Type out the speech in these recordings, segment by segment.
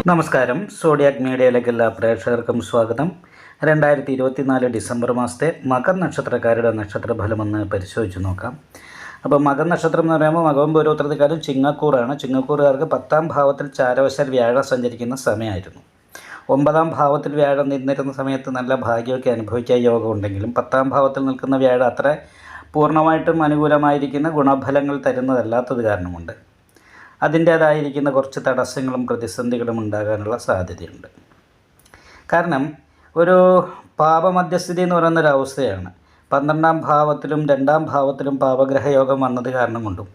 നമസ്കാരം. സോഡിയാക് മീഡിയയിലേക്ക് എല്ലാ പ്രേക്ഷകർക്കും സ്വാഗതം. 2024 ഡിസംബർ മാസത്തെ മകർ നക്ഷത്രക്കാരുടെ നക്ഷത്രഫലമെന്ന് പരിശോധിച്ച് നോക്കാം. അപ്പോൾ മകർ നക്ഷത്രം എന്ന് പറയുമ്പോൾ മകവും പൂരോത്രത്തിക്കാരും ചിങ്ങക്കൂറാണ്. ചിങ്ങക്കൂറുകാർക്ക് 10ാം ഭാവത്തിൽ ചാരവശാൽ വ്യാഴം സഞ്ചരിക്കുന്ന സമയമായിരുന്നു. 9ാം ഭാവത്തിൽ വ്യാഴം നിന്നിരുന്ന സമയത്ത് നല്ല ഭാഗ്യമൊക്കെ അനുഭവിക്കാൻ യോഗം ഉണ്ടെങ്കിലും 10ാം ഭാവത്തിൽ നിൽക്കുന്ന വ്യാഴം അത്ര പൂർണ്ണമായിട്ടും അനുകൂലമായിരിക്കുന്ന ഗുണഫലങ്ങൾ തരുന്നതല്ലാത്തത് കാരണമുണ്ട് അതിൻ്റേതായിരിക്കുന്ന കുറച്ച് തടസ്സങ്ങളും പ്രതിസന്ധികളും ഉണ്ടാകാനുള്ള സാധ്യതയുണ്ട്. കാരണം ഒരു പാപമധ്യസ്ഥിതി എന്ന് പറയുന്നൊരവസ്ഥയാണ്. 12ാം ഭാവത്തിലും 2ാം ഭാവത്തിലും പാപഗ്രഹയോഗം വന്നത് കാരണം കൊണ്ടും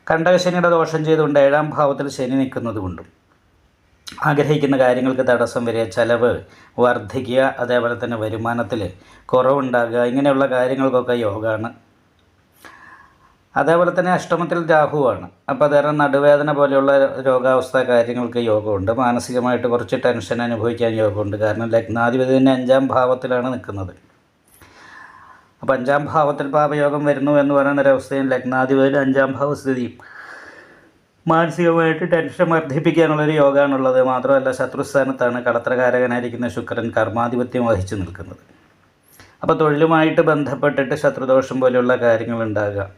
കണ്ടകശനിയുടെ ദോഷം ചെയ്തുകൊണ്ട് 7ാം ഭാവത്തിൽ ശനി നിൽക്കുന്നത് കൊണ്ടും ആഗ്രഹിക്കുന്ന കാര്യങ്ങൾക്ക് തടസ്സം വരിക, ചെലവ് വർദ്ധിക്കുക, അതേപോലെ തന്നെ വരുമാനത്തിൽ കുറവുണ്ടാകുക, ഇങ്ങനെയുള്ള കാര്യങ്ങൾക്കൊക്കെ യോഗമാണ്. അതേപോലെ തന്നെ അഷ്ടമത്തിൽ രാഹുവാണ്. അപ്പോൾ അതേറെ നടുവേദന പോലെയുള്ള രോഗാവസ്ഥ കാര്യങ്ങൾക്ക് യോഗമുണ്ട്. മാനസികമായിട്ട് കുറച്ച് ടെൻഷൻ അനുഭവിക്കാൻ യോഗമുണ്ട്. കാരണം ലഗ്നാധിപതി തന്നെ 5ാം ഭാവത്തിലാണ് നിൽക്കുന്നത്. അപ്പോൾ 5ാം ഭാവത്തിൽ പാപയോഗം വരുന്നു എന്ന് പറയുന്നൊരവസ്ഥയും ലഗ്നാധിപതി 5ാം ഭാവസ്ഥിതിയും മാനസികമായിട്ട് ടെൻഷൻ വർദ്ധിപ്പിക്കാനുള്ളൊരു യോഗമാണുള്ളത്. മാത്രമല്ല ശത്രുസ്ഥാനത്താണ് കളത്രകാരകനായിരിക്കുന്ന ശുക്രൻ കർമാധിപത്യം വഹിച്ചു നിൽക്കുന്നത്. അപ്പോൾ തൊഴിലുമായിട്ട് ബന്ധപ്പെട്ടിട്ട് ശത്രുദോഷം പോലെയുള്ള കാര്യങ്ങളുണ്ടാകുക,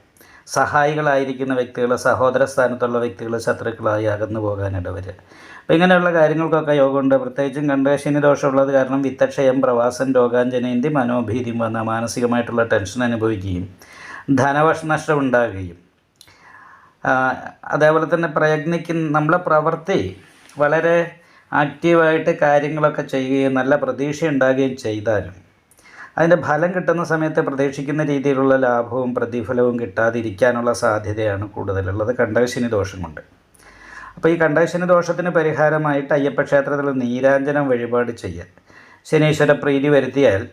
സഹായികളായിരിക്കുന്ന വ്യക്തികൾ, സഹോദര സ്ഥാനത്തുള്ള വ്യക്തികൾ ശത്രുക്കളായി അകന്നു പോകാനിട വരിക. അപ്പോൾ ഇങ്ങനെയുള്ള കാര്യങ്ങൾക്കൊക്കെ യോഗമുണ്ട്. പ്രത്യേകിച്ചും കണ്ടകശനി ദോഷമുള്ളത് കാരണം വിത്തക്ഷയം, പ്രവാസം, രോഗാഞ്ജനേന്തി, മനോഭീതിയും വന്ന മാനസികമായിട്ടുള്ള ടെൻഷൻ അനുഭവിക്കുകയും ധനനഷ്ടം ഉണ്ടാകുകയും അതേപോലെ തന്നെ നമ്മളെ പ്രവൃത്തി വളരെ ആക്റ്റീവായിട്ട് കാര്യങ്ങളൊക്കെ ചെയ്യുകയും നല്ല പ്രതീക്ഷ ഉണ്ടാകുകയും ചെയ്താലും അതിൻ്റെ ഫലം കിട്ടുന്ന സമയത്ത് പ്രതീക്ഷിക്കുന്ന രീതിയിലുള്ള ലാഭവും പ്രതിഫലവും കിട്ടാതിരിക്കാനുള്ള സാധ്യതയാണ് കൂടുതലുള്ളത് കണ്ടകശനി ദോഷം കൊണ്ട്. അപ്പോൾ ഈ കണ്ടകശനി ദോഷത്തിന് പരിഹാരമായിട്ട് അയ്യപ്പ ക്ഷേത്രത്തിൽ നീരാഞ്ജനം വഴിപാട് ചെയ്യാൻ, ശനീശ്വര പ്രീതി വരുത്തിയാൽ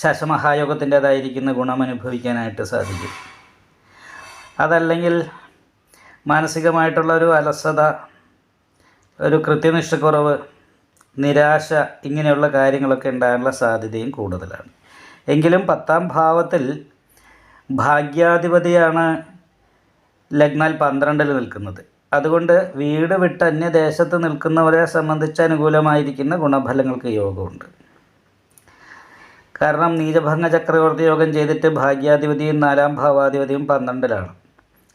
ശശമഹായോഗത്തിൻ്റേതായിരിക്കുന്ന ഗുണം അനുഭവിക്കാനായിട്ട് സാധിക്കും. അതല്ലെങ്കിൽ മാനസികമായിട്ടുള്ള ഒരു അലസത, ഒരു കൃത്യനിഷ്ഠക്കുറവ്, നിരാശ, ഇങ്ങനെയുള്ള കാര്യങ്ങളൊക്കെ ഉണ്ടാകാനുള്ള സാധ്യതയും കൂടുതലാണ്. എങ്കിലും 10ാം ഭാവത്തിൽ ഭാഗ്യാധിപതിയാണ് ലഗ്നാൽ 12ൽ നിൽക്കുന്നത്. അതുകൊണ്ട് വീട് വിട്ട് അന്യദേശത്ത് നിൽക്കുന്നവരെ സംബന്ധിച്ച് അനുകൂലമായിരിക്കുന്ന ഗുണഫലങ്ങൾക്ക് യോഗമുണ്ട്. കാരണം നീചഭംഗ ചക്രവർത്തി യോഗം ചെയ്തിട്ട് ഭാഗ്യാധിപതിയും 4ാം ഭാവാധിപതിയും 12ലാണ്.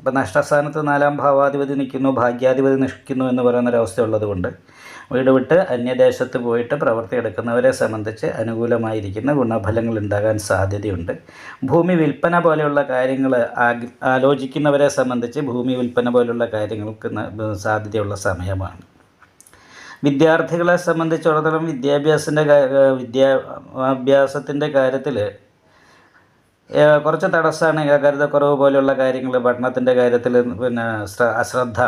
അപ്പോൾ നഷ്ടസ്ഥാനത്ത് 4ാം ഭാവാധിപതി നിൽക്കുന്നു, ഭാഗ്യാധിപതി നിൽക്കുന്നു എന്ന് പറയുന്നൊരവസ്ഥ ഉള്ളതുകൊണ്ട് വീട് വിട്ട് അന്യദേശത്ത് പോയിട്ട് പ്രവർത്തിയെടുക്കുന്നവരെ സംബന്ധിച്ച് അനുകൂലമായിരിക്കുന്ന ഗുണഫലങ്ങൾ ഉണ്ടാകാൻ സാധ്യതയുണ്ട്. ഭൂമി വിൽപ്പന പോലെയുള്ള കാര്യങ്ങൾ ആലോചിക്കുന്നവരെ സംബന്ധിച്ച് ഭൂമി വിൽപ്പന പോലെയുള്ള കാര്യങ്ങൾക്ക് സാധ്യതയുള്ള സമയമാണ്. വിദ്യാർത്ഥികളെ സംബന്ധിച്ചിടത്തോളം വിദ്യാഭ്യാസത്തിൻ്റെ കാര്യത്തിൽ കുറച്ച് തടസ്സമാണ്. ഏകാഗ്രതക്കുറവ് പോലെയുള്ള കാര്യങ്ങൾ, പഠനത്തിൻ്റെ കാര്യത്തിൽ അശ്രദ്ധ,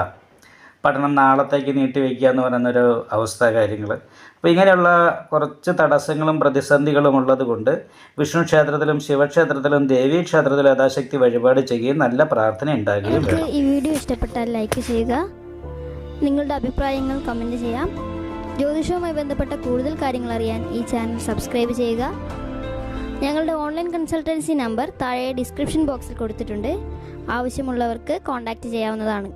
പഠനം നാളത്തേക്ക് നീട്ടിവെക്കുക എന്ന് പറയുന്നൊരു അവസ്ഥ കാര്യങ്ങൾ. അപ്പോൾ ഇങ്ങനെയുള്ള കുറച്ച് തടസ്സങ്ങളും പ്രതിസന്ധികളും ഉള്ളത് കൊണ്ട് വിഷ്ണു ക്ഷേത്രത്തിലും ശിവക്ഷേത്രത്തിലും ദേവീക്ഷേത്രത്തിലും യഥാശക്തി വഴിപാട് ചെയ്യുകയും നല്ല പ്രാർത്ഥന ഉണ്ടാകുകയും വേണം. ഈ വീഡിയോ ഇഷ്ടപ്പെട്ടാൽ ലൈക്ക് ചെയ്യുക, നിങ്ങളുടെ അഭിപ്രായങ്ങൾ കമൻറ്റ് ചെയ്യാം. ജ്യോതിഷവുമായി ബന്ധപ്പെട്ട കൂടുതൽ കാര്യങ്ങൾ അറിയാൻ ഈ ചാനൽ സബ്സ്ക്രൈബ് ചെയ്യുക. ഞങ്ങളുടെ ഓൺലൈൻ കൺസൾട്ടൻസി നമ്പർ താഴെ ഡിസ്ക്രിപ്ഷൻ ബോക്സിൽ കൊടുത്തിട്ടുണ്ട്. ആവശ്യമുള്ളവർക്ക് കോൺടാക്റ്റ് ചെയ്യാവുന്നതാണ്.